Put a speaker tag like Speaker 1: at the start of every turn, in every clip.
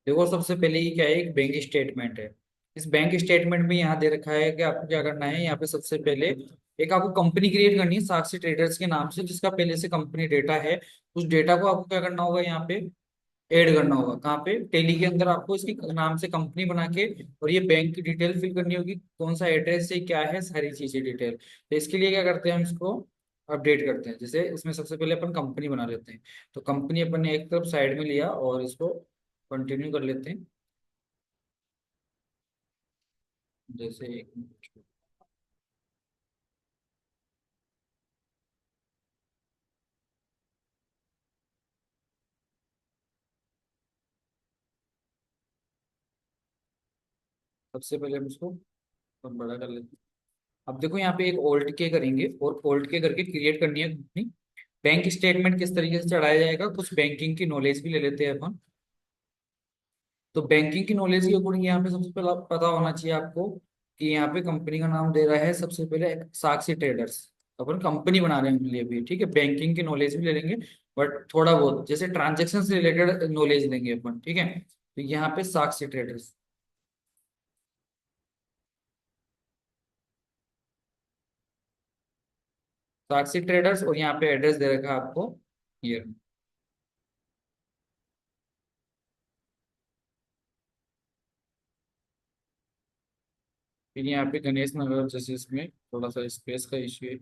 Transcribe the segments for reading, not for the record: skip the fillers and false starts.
Speaker 1: देखो सबसे पहले ये क्या है, एक बैंक स्टेटमेंट है। इस बैंक स्टेटमेंट में यहाँ दे रखा है कि आपको क्या करना है। यहाँ पे सबसे पहले एक आपको कंपनी क्रिएट करनी है साक्षी ट्रेडर्स के नाम से, जिसका पहले से कंपनी डेटा है। उस डेटा को आपको क्या करना होगा, यहाँ पे ऐड करना होगा। कहाँ पे, टेली के अंदर आपको इसकी नाम से कंपनी बना के, और ये बैंक की डिटेल फिल करनी होगी, कौन सा एड्रेस है, क्या है, सारी चीजें डिटेल। तो इसके लिए क्या करते हैं, हम इसको अपडेट करते हैं। जैसे इसमें सबसे पहले अपन कंपनी बना लेते हैं। तो कंपनी अपन ने एक तरफ साइड में लिया और इसको कंटिन्यू कर लेते हैं। जैसे एक मिनट। सबसे पहले हम इसको बड़ा कर लेते हैं। अब देखो यहाँ पे एक ओल्ड के करेंगे, और ओल्ड के करके क्रिएट करनी है कंपनी। बैंक स्टेटमेंट किस तरीके से चढ़ाया जाएगा, कुछ बैंकिंग की नॉलेज भी ले लेते हैं अपन। तो बैंकिंग की नॉलेज के अकॉर्डिंग यहाँ पे सबसे पहला पता होना चाहिए आपको कि यहाँ पे कंपनी का नाम दे रहा है सबसे पहले साक्षी ट्रेडर्स। अपन कंपनी बना रहे हैं उनके लिए भी, ठीक है। बैंकिंग की नॉलेज भी ले लेंगे, बट थोड़ा बहुत जैसे ट्रांजेक्शन से रिलेटेड नॉलेज लेंगे अपन, ठीक है। तो यहाँ पे साक्षी ट्रेडर्स, साक्षी ट्रेडर्स, और यहाँ पे एड्रेस दे रखा है आपको ये। फिर यहाँ पे गणेश नगर, जैसे इसमें थोड़ा सा स्पेस का इश्यू है।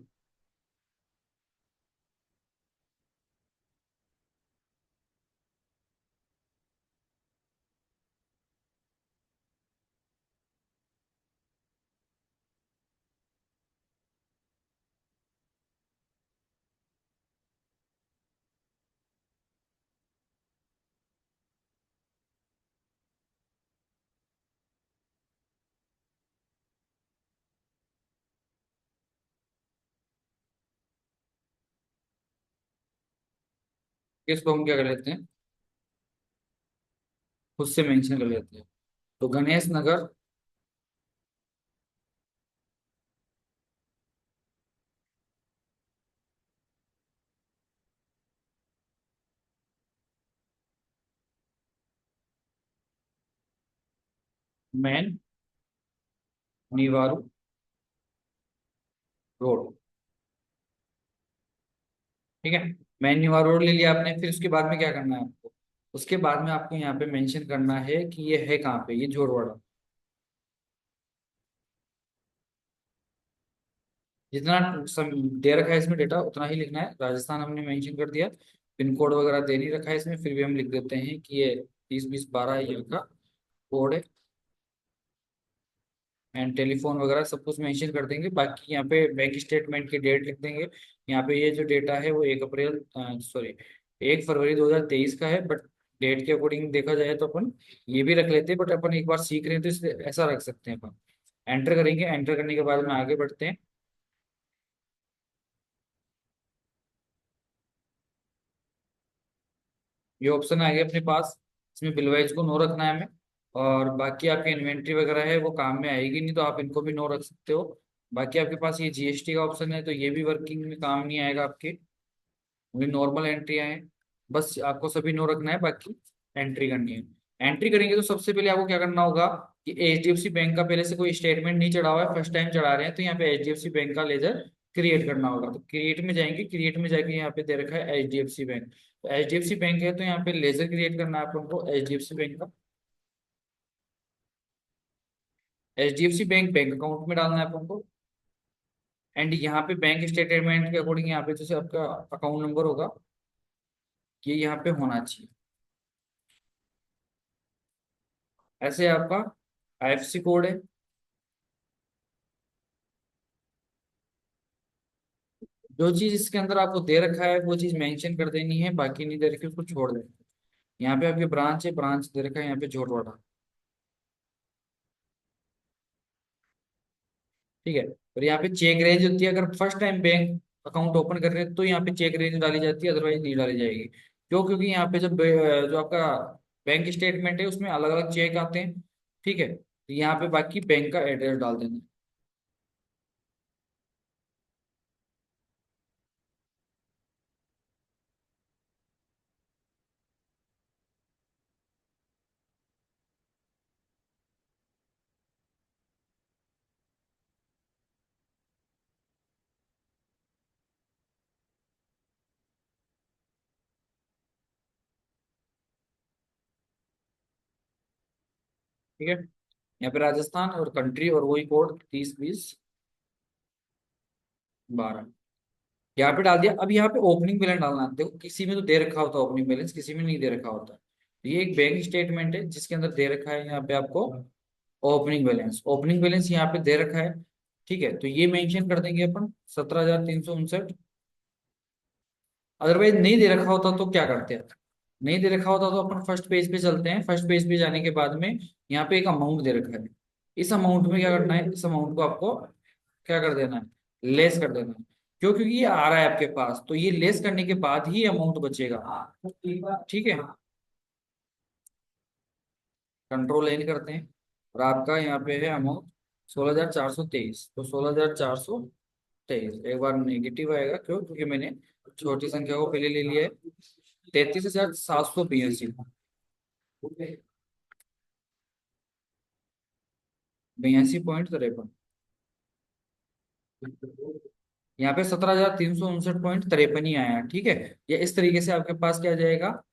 Speaker 1: इसको हम क्या कर लेते हैं, खुद से मेंशन कर लेते हैं। तो गणेश नगर मैन निवारू रोड, ठीक है। मैन निवारू रोड ले लिया आपने। फिर उसके बाद में क्या करना है आपको, उसके बाद में आपको यहाँ पे मेंशन करना है कि ये है कहाँ पे, ये जोरवाड़ा। जितना दे रखा है इसमें डेटा उतना ही लिखना है। राजस्थान हमने मेंशन कर दिया। पिन कोड वगैरह दे नहीं रखा है इसमें, फिर भी हम लिख देते हैं कि ये 30 20 12 ये का कोड है। एंड टेलीफोन वगैरह सब कुछ मेंशन कर देंगे। बाकी यहाँ पे बैंक स्टेटमेंट की डेट लिख देंगे। यहाँ पे ये जो डेटा है वो 1 अप्रैल, सॉरी 1 फरवरी 2023 का है। बट डेट के अकॉर्डिंग देखा जाए तो अपन ये भी रख लेते हैं, बट अपन एक बार सीख रहे हैं तो इसलिए ऐसा रख सकते हैं अपन। एंटर करेंगे, एंटर करने के बाद में आगे बढ़ते हैं। ये ऑप्शन आ गया अपने पास। इसमें बिल वाइज को नो रखना है हमें। और बाकी आपकी इन्वेंट्री वगैरह है वो काम में आएगी नहीं, तो आप इनको भी नो रख सकते हो। बाकी आपके पास ये जीएसटी का ऑप्शन है, तो ये भी वर्किंग में काम नहीं आएगा आपके। वही नॉर्मल एंट्री आए, बस आपको सभी नो रखना है, बाकी एंट्री करनी है। एंट्री करेंगे तो सबसे पहले आपको क्या करना होगा कि एचडीएफसी बैंक का पहले से कोई स्टेटमेंट नहीं चढ़ा हुआ है, फर्स्ट टाइम चढ़ा रहे हैं, तो यहाँ पे एचडीएफसी बैंक का लेजर क्रिएट करना होगा। तो क्रिएट में जाएंगे, क्रिएट में जाके यहाँ पे दे रखा है एचडीएफसी बैंक। तो एचडीएफसी बैंक है, तो यहाँ पे लेजर क्रिएट करना है आपको एचडीएफसी बैंक का। एचडीएफसी बैंक बैंक अकाउंट में डालना है आपको। एंड यहाँ पे बैंक स्टेटमेंट के अकॉर्डिंग यहाँ पे जैसे आपका अकाउंट नंबर होगा, ये यहाँ पे होना चाहिए। ऐसे आपका आईएफएससी कोड है। जो चीज इसके अंदर आपको दे रखा है वो चीज मेंशन कर देनी है, बाकी नहीं दे रखी उसको छोड़ देना है। यहाँ पे आपकी ब्रांच है, ब्रांच दे रखा है यहाँ पे जोटवाड़ा, ठीक है। और यहाँ पे चेक रेंज होती है, अगर first time bank account open कर रहे हैं तो यहाँ पे चेक रेंज डाली जाती है, अदरवाइज नहीं डाली जाएगी। क्यों, क्योंकि यहाँ पे जब जो आपका बैंक स्टेटमेंट है उसमें अलग अलग चेक आते हैं, ठीक है। तो यहाँ पे बाकी बैंक का एड्रेस डाल देना। ठीक है, यहाँ पे राजस्थान और कंट्री और वही कोड 30 20 12 यहाँ पे डाल दिया। अब यहाँ पे ओपनिंग बैलेंस डालना है। देखो किसी में तो दे रखा होता है ओपनिंग बैलेंस, किसी में नहीं दे रखा होता। तो ये एक बैंक स्टेटमेंट है जिसके अंदर दे रखा है यहाँ पे आपको ओपनिंग बैलेंस। ओपनिंग बैलेंस यहाँ पे दे रखा है, ठीक है, तो ये मेंशन कर देंगे अपन 17,359। अदरवाइज नहीं दे रखा होता तो क्या करते हैं, नहीं दे रखा होता तो अपन फर्स्ट पेज पे चलते हैं। फर्स्ट पेज पे जाने के बाद में यहाँ पे एक अमाउंट दे रखा है। इस अमाउंट में क्या करना है, इस अमाउंट को आपको क्या कर देना है, लेस कर देना है। क्यों, क्योंकि ये आ रहा है आपके पास, तो ये लेस करने के बाद ही अमाउंट बचेगा। ठीक है, कंट्रोल एन करते हैं और आपका यहाँ पे है अमाउंट 16,423। तो 16,423 एक बार नेगेटिव आएगा, क्यों, क्योंकि मैंने छोटी संख्या को पहले ले लिया है। 33,782, 82.53। यहाँ पे 17,359.53 ही आया। ठीक है, ये इस तरीके से आपके पास क्या आ जाएगा,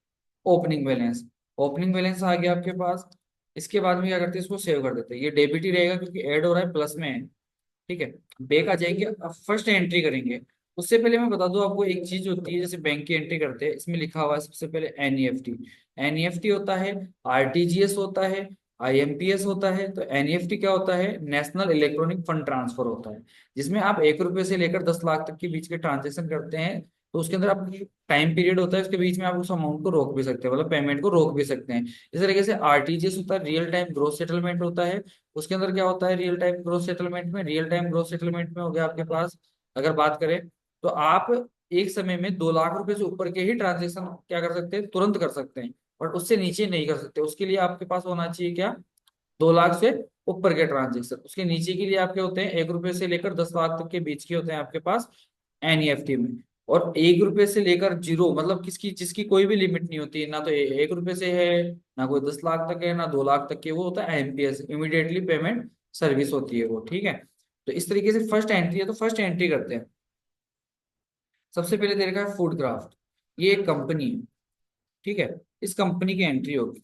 Speaker 1: ओपनिंग बैलेंस। ओपनिंग बैलेंस आ गया आपके पास। इसके बाद में क्या करते हैं, इसको सेव कर देते हैं। ये डेबिट ही रहेगा क्योंकि ऐड हो रहा है, प्लस में है। ठीक है, बैक आ जाएंगे, अब फर्स्ट एंट्री करेंगे। उससे पहले मैं बता दूं आपको, एक चीज होती है जैसे बैंक की एंट्री करते हैं, इसमें लिखा हुआ है सबसे पहले एनईएफटी। एनईएफटी होता है, आरटीजीएस होता है, आईएमपीएस होता है। तो एनईएफटी क्या होता है, नेशनल इलेक्ट्रॉनिक फंड ट्रांसफर होता है, जिसमें आप 1 रुपए से लेकर 10 लाख तक के बीच के ट्रांजेक्शन करते हैं। तो उसके अंदर आप टाइम पीरियड होता है, उसके बीच में आप उस अमाउंट को रोक भी सकते हैं, मतलब पेमेंट को रोक भी सकते हैं। इस तरीके से आरटीजीएस होता है, रियल टाइम ग्रोस सेटलमेंट होता है। उसके अंदर क्या होता है, रियल टाइम ग्रोस सेटलमेंट में, रियल टाइम ग्रोस सेटलमेंट में हो गया आपके पास, अगर बात करें तो आप एक समय में 2 लाख रुपए से ऊपर के ही ट्रांजेक्शन क्या कर सकते हैं, तुरंत कर सकते हैं। और उससे नीचे नहीं कर सकते। उसके लिए आपके पास होना चाहिए क्या, 2 लाख से ऊपर के ट्रांजेक्शन। उसके नीचे के लिए आपके होते हैं 1 रुपए से लेकर 10 लाख तक के बीच के होते हैं आपके पास एनईएफटी में। और 1 रुपए से लेकर जीरो, मतलब किसकी जिसकी कोई भी लिमिट नहीं होती है, ना तो 1 रुपए से है, ना कोई 10 लाख तक है, ना 2 लाख तक के, वो होता है एमपीएस, इमीडिएटली पेमेंट सर्विस होती है वो। ठीक है, तो इस तरीके से फर्स्ट एंट्री है, तो फर्स्ट एंट्री करते हैं। सबसे पहले दे रखा है फूड क्राफ्ट, ये एक कंपनी है। ठीक है, इस कंपनी की एंट्री होगी।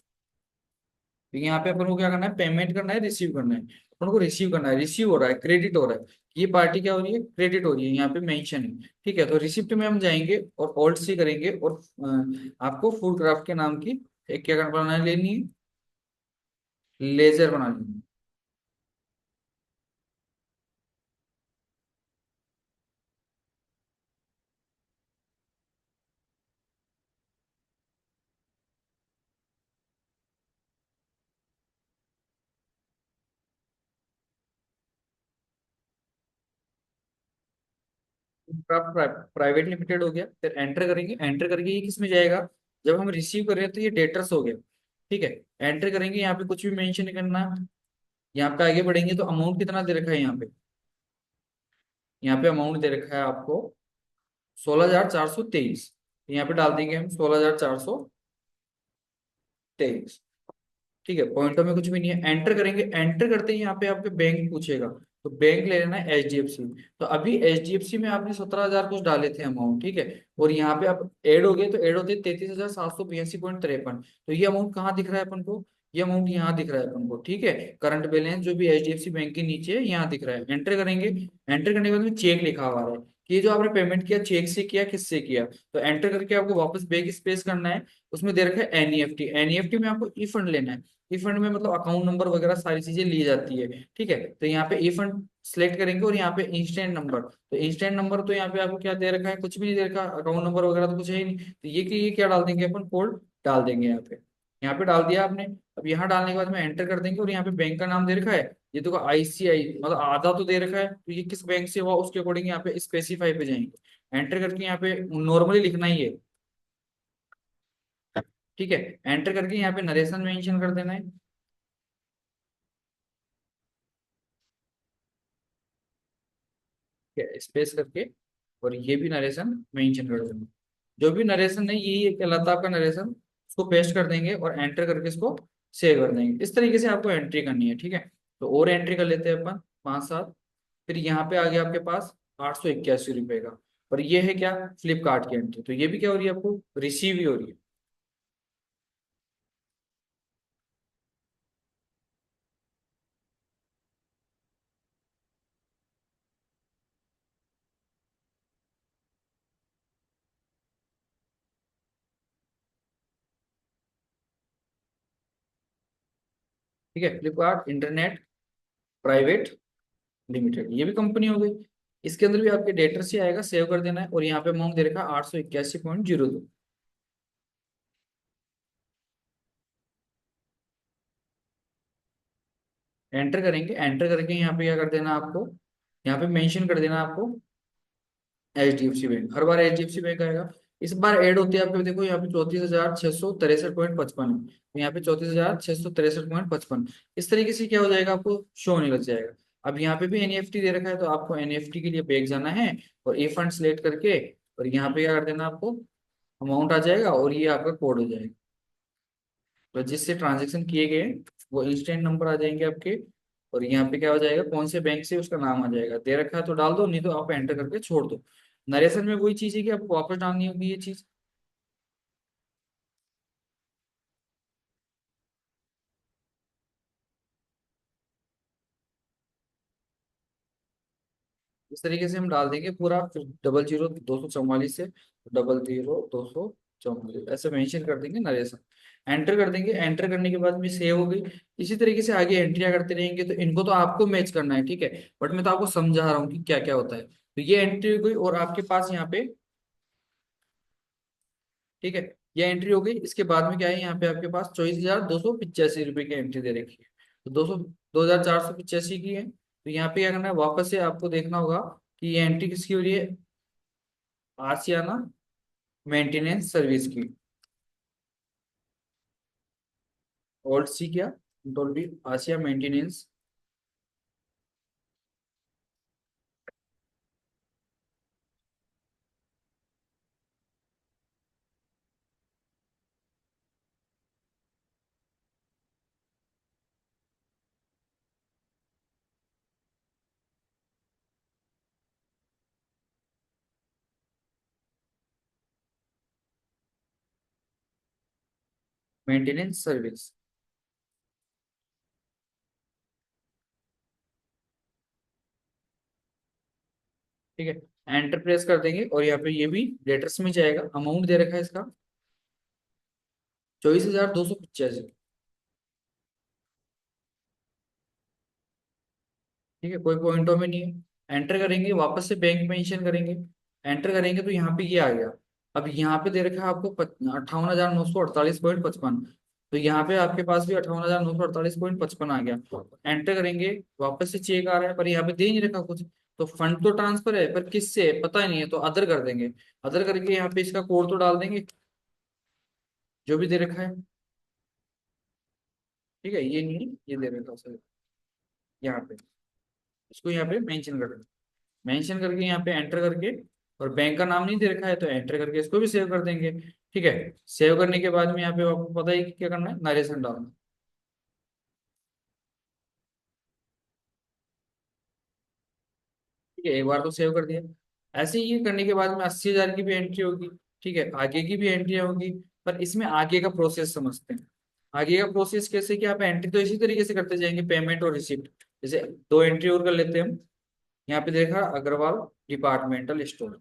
Speaker 1: तो यहाँ पे अपन को क्या करना है, पेमेंट करना है, रिसीव करना है। अपन को रिसीव करना है, रिसीव हो रहा है, क्रेडिट हो रहा है। ये पार्टी क्या हो रही है, क्रेडिट हो रही है, यहाँ पे मेंशन है। ठीक है, तो रिसिप्ट में हम जाएंगे और ऑल्ट सी करेंगे और आपको फूड क्राफ्ट के नाम की एक क्या बनाना लेनी है, लेजर बना लेनी है। क्राफ्ट प्राइवेट लिमिटेड हो गया, फिर एंटर करेंगे। एंटर करके ये किस में जाएगा, जब हम रिसीव कर रहे हैं तो ये डेटर्स हो गया। ठीक है, एंटर करेंगे, यहाँ पे कुछ भी मेंशन नहीं करना है। यहाँ पे आगे बढ़ेंगे तो अमाउंट कितना दे रखा है यहाँ पे, यहाँ पे अमाउंट दे रखा है आपको 16,423। यहाँ पे डाल देंगे हम 16,423। ठीक है, पॉइंटों में कुछ भी नहीं है। एंटर करेंगे, एंटर करते ही यहाँ पे आपके बैंक पूछेगा, तो बैंक ले लेना है एचडीएफसी। तो अभी एचडीएफसी में आपने 17,000 कुछ डाले थे अमाउंट। ठीक है, और यहाँ पे आप ऐड हो गए, तो ऐड होते 33,782.53। तो ये अमाउंट कहाँ दिख रहा है अपन को, ये अमाउंट यहाँ दिख रहा है अपन को। ठीक है, करंट बैलेंस जो भी एचडीएफसी बैंक के नीचे है यहाँ दिख रहा है। एंटर करेंगे, एंटर करने के बाद में चेक लिखा हुआ है कि ये जो आपने पेमेंट किया, चेक से किया किससे किया। तो एंटर करके आपको वापस बैक स्पेस करना है। उसमें दे रखा है एनईएफटी। एनईएफटी में आपको ई फंड लेना है। ई फंड में मतलब अकाउंट नंबर वगैरह सारी चीजें ली जाती है। ठीक है, तो यहाँ पे ई फंड सेलेक्ट करेंगे और यहाँ पे इंस्टेंट नंबर। तो इंस्टेंट नंबर तो यहाँ पे आपको क्या दे रखा है, कुछ भी नहीं दे रखा, अकाउंट नंबर वगैरह तो कुछ है ही नहीं। तो ये क्या डाल देंगे अपन, कोड डाल देंगे यहाँ पे। यहाँ पे डाल दिया आपने। अब यहाँ डालने के बाद में एंटर कर देंगे और यहाँ पे बैंक का नाम दे रखा है, ये तो आईसीआई, मतलब आधा तो दे रखा है, तो ये किस बैंक से हुआ उसके अकॉर्डिंग यहाँ पे स्पेसिफाई पे जाएंगे। एंटर करके यहाँ पे नॉर्मली लिखना ही है। ठीक है, एंटर करके यहाँ पे नरेशन मेंशन कर देना है, स्पेस करके, और ये भी नरेशन मेंशन कर देना। जो भी नरेशन है यही कहलाता है आपका नरेशन। उसको पेस्ट कर देंगे और एंटर करके इसको सेव कर देंगे। इस तरीके से आपको एंट्री करनी है। ठीक है, तो और एंट्री कर लेते हैं अपन 5 7। फिर यहाँ पे आ गया आपके पास 881 रुपये का। और ये है क्या, फ्लिपकार्ट की एंट्री। तो ये भी क्या हो रही है, आपको रिसीव ही हो रही है। ठीक है, फ्लिपकार्ट इंटरनेट प्राइवेट लिमिटेड, ये भी कंपनी हो गई। इसके अंदर भी आपके डेटर से आएगा, सेव कर देना है, और यहाँ पे अमाउंट दे रखा है 881.02। एंटर करेंगे, एंटर करके यहाँ पे क्या कर देना आपको, यहाँ पे मेंशन कर देना आपको HDFC बैंक। हर बार HDFC बैंक आएगा। इस बार ऐड होते हैं आपके, देखो यहाँ पे 34,663.55 है, तो यहाँ पे 34,663.55। इस तरीके से क्या हो जाएगा, आपको शो होने लग जाएगा। अब यहाँ पे भी NEFT दे रखा है, तो आपको NEFT के लिए बैक जाना है, और ए फंड सिलेक्ट करके, और यहाँ पे क्या कर देना आपको, अमाउंट आ जाएगा, और ये आपका कोड हो जाएगा। तो जिससे ट्रांजेक्शन किए गए वो इंस्टेंट नंबर आ जाएंगे आपके, और यहाँ पे क्या हो जाएगा, कौन से बैंक से उसका नाम आ जाएगा, दे रखा है तो डाल दो, नहीं तो आप एंटर करके छोड़ दो। नरेशन में वही चीज है कि आपको वापस डालनी होगी ये चीज। इस तरीके से हम डाल देंगे पूरा, फिर 00 244 से 00 244 ऐसे मेंशन कर देंगे नरेशन। एंटर कर देंगे, एंटर करने के बाद में सेव हो गई। इसी तरीके से आगे एंट्रियां करते रहेंगे, तो इनको तो आपको मैच करना है, ठीक है, बट मैं तो आपको समझा रहा हूँ कि क्या क्या होता है। तो ये एंट्री हो गई, और आपके पास यहाँ पे, ठीक है, ये एंट्री हो गई। इसके बाद में क्या है, यहाँ पे आपके पास 24,285 रुपये की एंट्री दे रखी है, तो 2,485 की है। तो यहाँ पे क्या करना है, वापस से आपको देखना होगा कि ये एंट्री किसकी हो रही है, आसियाना मेंटेनेंस सर्विस की। ओल्ड सी क्या, डोल्बी आसिया मेंटेनेंस, मेंटेनेंस सर्विस। ठीक है, एंटर प्रेस कर देंगे, और यहाँ पे ये भी लेटर्स में जाएगा। अमाउंट दे रखा है इसका 24,285। ठीक है, कोई पॉइंटों में नहीं है। एंटर करेंगे, वापस से बैंक मेंशन करेंगे, एंटर करेंगे, तो यहाँ पे ये आ गया। अब यहाँ पे दे रखा है आपको 58,948.55, तो यहाँ पे आपके पास भी 58,948.55 आ गया। एंटर करेंगे, वापस से चेक आ रहा है, पर यहाँ पे दे नहीं रखा कुछ। तो फंड तो ट्रांसफर है, पर किससे पता नहीं है, तो अदर कर देंगे। अदर करके यहाँ पे इसका कोड तो डाल देंगे जो भी दे रखा है। ठीक है, ये नहीं, ये दे रखा है सर, यहाँ पे इसको यहाँ पे मेंशन कर देंगे। मेंशन करके यहाँ पे एंटर करके, और बैंक का नाम नहीं दे रखा है, तो एंटर करके इसको भी सेव कर देंगे। ठीक है, सेव करने के बाद में यहाँ पे आपको पता है कि क्या करना है, नरेशन डालना है। ठीक है, एक बार तो सेव कर दिया। ऐसे ही ये करने के बाद में 80,000 की भी एंट्री होगी। ठीक है, आगे की भी एंट्री होगी, पर इसमें आगे का प्रोसेस समझते हैं। आगे का प्रोसेस कैसे, कि आप एंट्री तो इसी तरीके से करते जाएंगे, पेमेंट और रिसिप्ट। जैसे दो एंट्री और कर लेते हैं हम। यहाँ पे देखा अग्रवाल डिपार्टमेंटल स्टोर।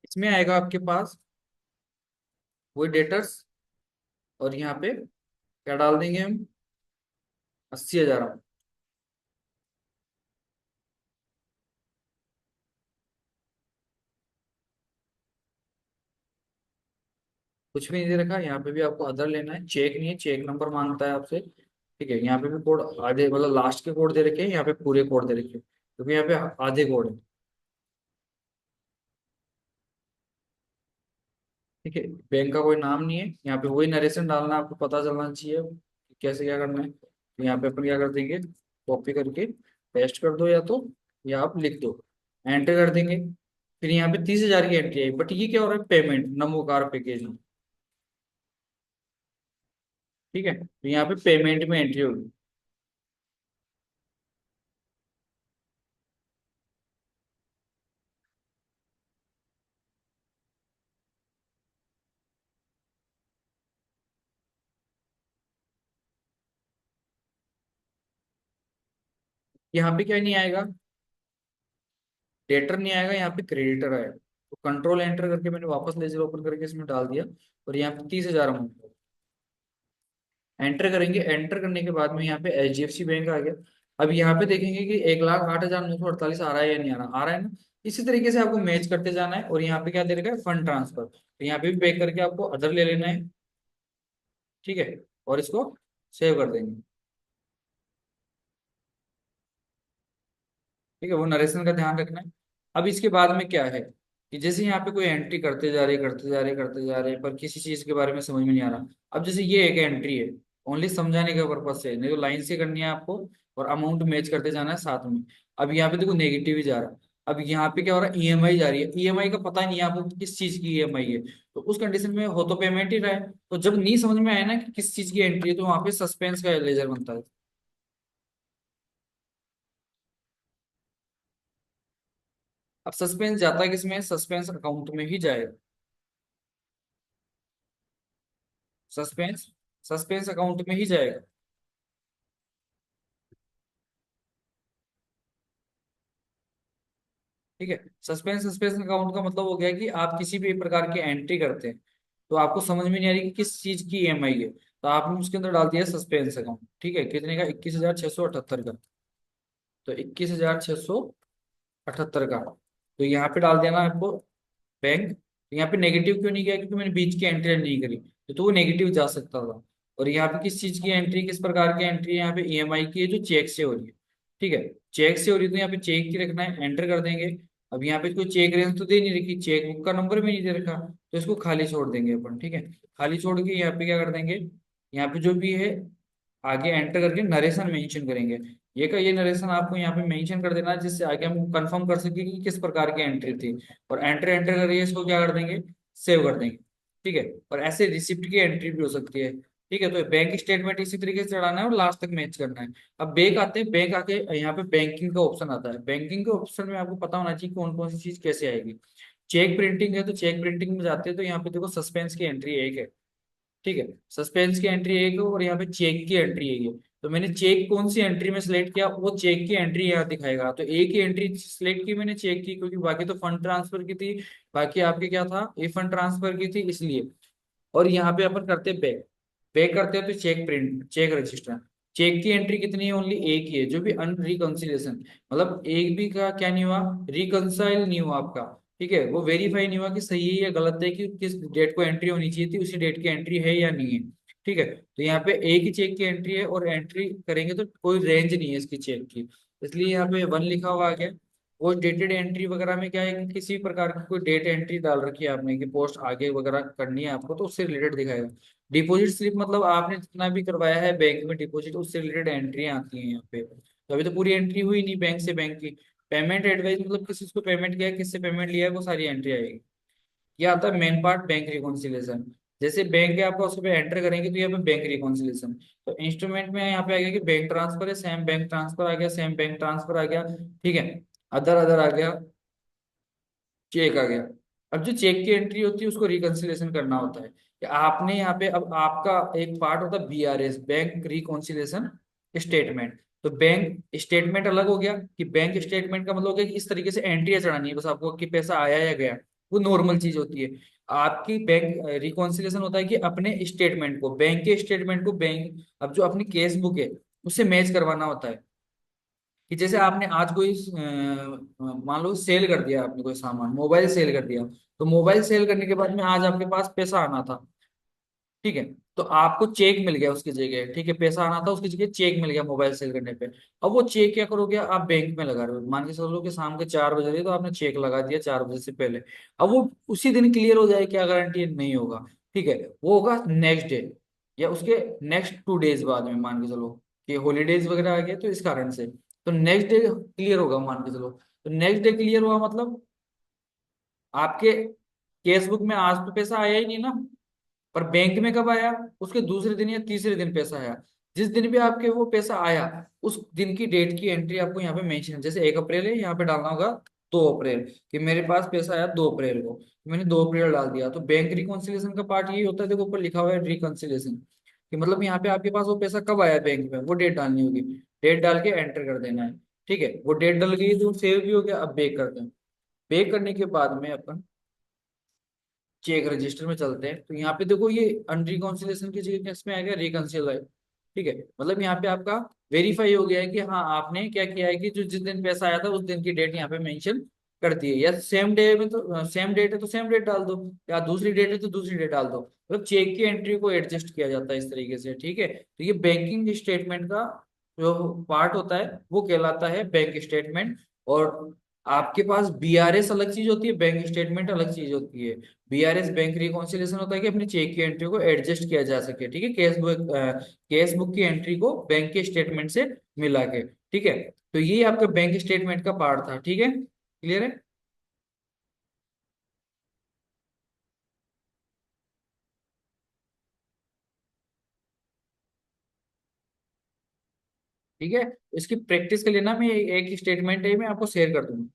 Speaker 1: इसमें आएगा आपके पास वही डेटर्स, और यहाँ पे क्या डाल देंगे हम, 80,000। कुछ भी नहीं दे रखा, यहाँ पे भी आपको अदर लेना है, चेक नहीं है, चेक नंबर मांगता है आपसे। ठीक है, यहाँ पे भी कोड आधे, मतलब लास्ट के कोड दे रखे हैं, यहाँ पे पूरे कोड दे रखे हैं, क्योंकि यहाँ पे आधे कोड है। ठीक है, बैंक का कोई नाम नहीं है, यहाँ पे वही नरेशन डालना है, आपको पता चलना चाहिए कि कैसे क्या करना है। तो यहाँ पे अपन क्या कर देंगे, कॉपी करके पेस्ट कर दो, या आप लिख दो, एंटर कर देंगे। फिर यहाँ पे 30,000 की एंट्री आई, बट ये क्या हो रहा है, पेमेंट नमो कार पैकेज में। ठीक है, तो यहाँ पे पेमेंट में एंट्री होगी। यहाँ पे क्या नहीं आएगा, डेटर नहीं आएगा, यहाँ पे क्रेडिटर आएगा। तो कंट्रोल एंटर करके मैंने वापस लेजर ओपन करके इसमें डाल दिया, और यहाँ पे 30,000 अमाउंट एंटर करेंगे। एंटर करने के बाद में यहाँ पे HDFC बैंक आ गया। अब यहाँ पे देखेंगे कि 1,08,948 आ रहा है या नहीं आ रहा है ना। इसी तरीके से आपको मैच करते जाना है, और यहाँ पे क्या दे रखा है, फंड ट्रांसफर, तो यहाँ पे भी पे करके आपको अदर ले लेना है। ठीक है, और इसको सेव कर देंगे। ठीक है, वो नरेशन का ध्यान रखना है। अब इसके बाद में क्या है कि जैसे यहाँ पे कोई एंट्री करते जा रहे करते जा रहे करते जा रहे, पर किसी चीज के बारे में समझ में नहीं आ रहा। अब जैसे ये एक एंट्री है, ओनली समझाने का पर्पज से, नहीं तो लाइन से करनी है आपको, और अमाउंट मैच करते जाना है साथ में। अब यहाँ पे देखो नेगेटिव ही जा रहा है। अब यहाँ पे क्या हो रहा है, EMI जा रही है, EMI का पता नहीं है आपको कि किस चीज की EMI है, तो उस कंडीशन में हो तो पेमेंट ही रहा है। तो जब नहीं समझ में आया ना कि किस चीज की एंट्री है, तो वहां पे सस्पेंस का लेजर बनता है। अब सस्पेंस जाता है किसमें, सस्पेंस अकाउंट में ही जाएगा। सस्पेंस सस्पेंस अकाउंट में ही जाएगा। ठीक है, सस्पेंस सस्पेंस अकाउंट का मतलब हो गया कि आप किसी भी प्रकार की एंट्री करते हैं, तो आपको समझ में नहीं आ रही कि किस चीज की EMI है, तो आपने उसके अंदर डाल दिया सस्पेंस अकाउंट। ठीक है, कितने का, 21,678 का। तो 21,678 का, तो यहाँ पे डाल देना आपको बैंक। तो यहाँ पे नेगेटिव क्यों नहीं गया, क्योंकि मैंने बीच की एंट्री नहीं करी, तो वो नेगेटिव जा सकता था। और यहाँ पे किस चीज की एंट्री, किस प्रकार की एंट्री है, यहाँ पे EMI की है, जो चेक से हो रही है। ठीक है, चेक से हो रही है, तो यहाँ पे चेक की रखना है, एंटर कर देंगे। अब यहाँ पे कोई चेक रेंज तो दे नहीं रखी, चेक बुक का नंबर भी नहीं दे रखा, तो इसको खाली छोड़ देंगे अपन। ठीक है, खाली छोड़ के यहाँ पे क्या कर देंगे, यहाँ पे जो भी है आगे एंटर करके नरेशन मेंशन करेंगे। ये का ये नरेशन आपको यहाँ पे मेंशन कर देना है, जिससे आगे हम कंफर्म कर सके कि किस प्रकार की एंट्री थी। और एंटर एंटर करके इसको क्या कर देंगे, सेव कर देंगे। ठीक है, और ऐसे रिसिप्ट की एंट्री भी हो सकती है। ठीक है, तो बैंक स्टेटमेंट इसी तरीके से चढ़ाना है और लास्ट तक मैच करना है। अब बैंक आते हैं, बैंक आके यहाँ पे बैंकिंग का ऑप्शन आता है। बैंकिंग के ऑप्शन में आपको पता होना चाहिए कौन कौन सी चीज कैसे आएगी। चेक प्रिंटिंग है, तो चेक प्रिंटिंग में जाते हैं, तो यहाँ पे देखो सस्पेंस की एंट्री एक है। ठीक है, सस्पेंस की एंट्री एक है, और यहाँ पे चेक की एंट्री एक है। तो मैंने चेक कौन सी एंट्री में सिलेक्ट किया, वो चेक की एंट्री यहाँ दिखाएगा। तो एक ही एंट्री सिलेक्ट की मैंने चेक की, क्योंकि बाकी तो फंड ट्रांसफर की थी, बाकी आपके क्या था, ये फंड ट्रांसफर की थी, इसलिए। और यहाँ पे अपन करते बैक, बैक करते हैं तो cheque print, cheque register. Cheque की एंट्री कितनी है, ओनली एक ही है, जो भी अनरिकॉन्सिलेशन, मतलब एक भी का क्या नहीं हुआ, रिकंसाइल नहीं हुआ आपका। ठीक है, वो वेरीफाई नहीं हुआ कि सही है या गलत है, कि किस डेट को एंट्री होनी चाहिए थी, उसी डेट की एंट्री है या नहीं है। ठीक है, तो यहाँ पे एक ही चेक की एंट्री है, और एंट्री करेंगे तो कोई रेंज नहीं है इसकी चेक की, इसलिए यहाँ पे 1 लिखा हुआ आ गया। वो डेटेड एंट्री वगैरह में क्या है कि किसी प्रकार की कोई डेट एंट्री डाल रखी है आपने, कि पोस्ट आगे वगैरह करनी है आपको, तो उससे रिलेटेड दिखाएगा। डिपॉजिट स्लिप मतलब आपने जितना भी करवाया है बैंक में डिपॉजिट, उससे रिलेटेड एंट्री आती हैं यहाँ पे। तो अभी तो पूरी एंट्री हुई नहीं बैंक से बैंक की। पेमेंट एडवाइस मतलब किसी को पेमेंट किया है, किससे पेमेंट लिया है, वो सारी एंट्री आएगी। ये आता है मेन पार्ट, बैंक रिकॉन्सिलेशन। जैसे बैंक है आपका, उस पर एंटर करेंगे तो यहाँ पे बैंक रिकॉन्सिलेशन। तो इंस्ट्रूमेंट में यहाँ पे आ गया कि बैंक ट्रांसफर है, सेम बैंक ट्रांसफर आ गया, सेम बैंक ट्रांसफर आ गया। ठीक है, अदर अदर आ गया, चेक आ गया। अब जो चेक की एंट्री होती है उसको रिकंसिलेशन करना होता है, कि आपने यहाँ पे, अब आपका एक पार्ट होता है BRS, बैंक रिकंसिलेशन स्टेटमेंट। तो बैंक स्टेटमेंट अलग हो गया, कि बैंक स्टेटमेंट का मतलब हो गया कि इस तरीके से एंट्री चढ़ानी है बस आपको, कि पैसा आया या गया, वो नॉर्मल चीज होती है। आपकी बैंक रिकॉन्सिलेशन होता है कि अपने स्टेटमेंट को, बैंक के स्टेटमेंट को, बैंक अब जो अपनी केस बुक है उससे मैच करवाना होता है। कि जैसे आपने आज कोई मान लो सेल कर दिया, आपने कोई सामान, मोबाइल सेल कर दिया, तो मोबाइल सेल करने के बाद में आज आपके पास पैसा आना था। ठीक है, तो आपको चेक मिल गया उसकी जगह। ठीक है, पैसा आना था उसकी जगह चेक मिल गया मोबाइल सेल करने पे। अब वो चेक क्या करोगे, आप बैंक में लगा रहे हो, मान के चलो कि शाम के 4 बज रहे, तो आपने चेक लगा दिया 4 बजे से पहले। अब वो उसी दिन क्लियर हो जाए, क्या गारंटी नहीं होगा। ठीक है, वो होगा नेक्स्ट डे, या उसके नेक्स्ट 2 डेज बाद में, मान के चलो कि हॉलीडेज वगैरह आ गए तो इस कारण से, तो नेक्स्ट डे क्लियर होगा, मान के चलो। तो नेक्स्ट डे क्लियर हुआ मतलब आपके केस बुक में आज तो पैसा आया ही नहीं ना, पर बैंक में कब आया, उसके दूसरे दिन या तीसरे दिन पैसा आया। जिस दिन भी आपके वो पैसा आया, उस दिन की डेट की एंट्री आपको यहाँ पे मेंशन है। जैसे 1 अप्रैल है, यहाँ पे डालना होगा 2 अप्रैल, कि मेरे पास पैसा आया 2 अप्रैल को, तो मैंने 2 अप्रैल डाल दिया। तो बैंक रिकॉन्सिलेशन का पार्ट यही होता है, देखो ऊपर लिखा हुआ है रिकॉन्सिलेशन, कि मतलब यहाँ पे आपके पास वो पैसा कब आया बैंक में, वो डेट डालनी होगी। डेट डाल के एंटर कर देना है। ठीक है, वो डेट डल गई तो सेव भी हो गया। अब बेक करते हैं। बेक करने के बाद में अपन चेक रजिस्टर में चलते हैं, तो यहाँ पे देखो ये अनरिकॉन्सिलेशन की जगह इसमें आ गया रिकॉन्सिल। ठीक है, मतलब यहाँ पे आपका वेरीफाई हो गया है कि हाँ आपने क्या किया है कि जो जिस दिन पैसा आया था उस दिन की डेट यहाँ पे मेंशन कर दी है। या सेम डे में तो सेम डेट है तो सेम डेट डाल दो, या दूसरी डेट है तो दूसरी डेट डाल दो। मतलब चेक की एंट्री को एडजस्ट किया जाता है इस तरीके से। ठीक है, तो ये बैंकिंग स्टेटमेंट का जो पार्ट होता है वो कहलाता है बैंक स्टेटमेंट। और आपके पास बीआरएस अलग चीज होती है, बैंक स्टेटमेंट अलग चीज होती है। बीआरएस बैंक रिकॉन्सिलेशन होता है कि अपने चेक की एंट्री को एडजस्ट किया जा सके। ठीक है, कैश बुक की एंट्री को बैंक के स्टेटमेंट से मिला के। ठीक है, तो ये आपका बैंक स्टेटमेंट का पार्ट था। ठीक है, क्लियर है। ठीक है, इसकी प्रैक्टिस के लिए ना मैं एक स्टेटमेंट है मैं आपको शेयर कर दूंगा।